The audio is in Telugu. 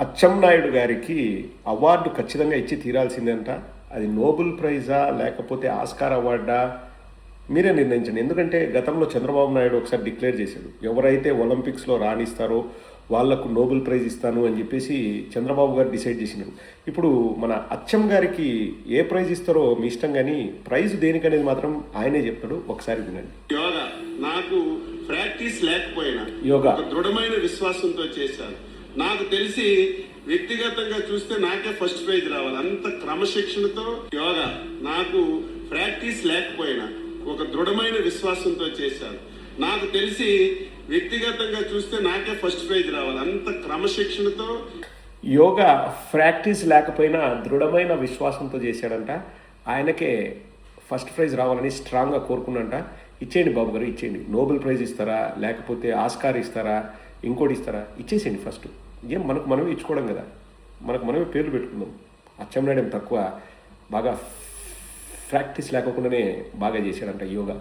అచ్చెన్నాయుడు గారికి అవార్డు ఖచ్చితంగా ఇచ్చి తీరాల్సిందేంట. అది నోబెల్ ప్రైజా లేకపోతే ఆస్కార్ అవార్డా మీరే నిర్ణయించండి. ఎందుకంటే గతంలో చంద్రబాబు నాయుడు ఒకసారి డిక్లేర్ చేశాడు, ఎవరైతే ఒలింపిక్స్లో రాణిస్తారో వాళ్లకు నోబెల్ ప్రైజ్ ఇస్తాను అని చెప్పేసి చంద్రబాబు గారు డిసైడ్ చేసినారు. ఇప్పుడు మన అచ్చం గారికి ఏ ప్రైజ్ ఇస్తారో మీ ఇష్టం, కానీ ప్రైజ్ దేనికనేది మాత్రం ఆయనే చెప్తాడు. ఒకసారి వినండి. యోగా నాకు ప్రాక్టీస్ లేకపోయినా యోగా ఒక దృఢమైన విశ్వాసంతో చేశాను. నాకు తెలిసి వ్యక్తిగతంగా చూస్తే నాకే ఫస్ట్ ప్రైజ్ రావాలి, అంత క్రమశిక్షణతో. యోగా నాకు ప్రాక్టీస్ లేకపోయినా ఒక దృఢమైన విశ్వాసంతో చేశాను. నాకు తెలిసి వ్యక్తిగతంగా చూస్తే నాకే ఫస్ట్ ప్రైజ్ రావాలి, అంత క్రమశిక్షణతో. యోగా ప్రాక్టీస్ లేకపోయినా దృఢమైన విశ్వాసంతో చేశాడంట. ఆయనకే ఫస్ట్ ప్రైజ్ రావాలని స్ట్రాంగ్గా కోరుకున్నంట. ఇచ్చేయండి బాబు గారు, ఇచ్చేయండి. నోబెల్ ప్రైజ్ ఇస్తారా లేకపోతే ఆస్కార్ ఇస్తారా ఇంకోటి ఇస్తారా, ఇచ్చేసేయండి ఫస్ట్. ఏం మనకు మనమే ఇచ్చుకోవడం కదా, మనకు మనమే పేర్లు పెట్టుకుందాం. అచ్చెన్నాయుడు తక్కువ, బాగా ప్రాక్టీస్ లేకుండానే బాగా చేశాడంట యోగా.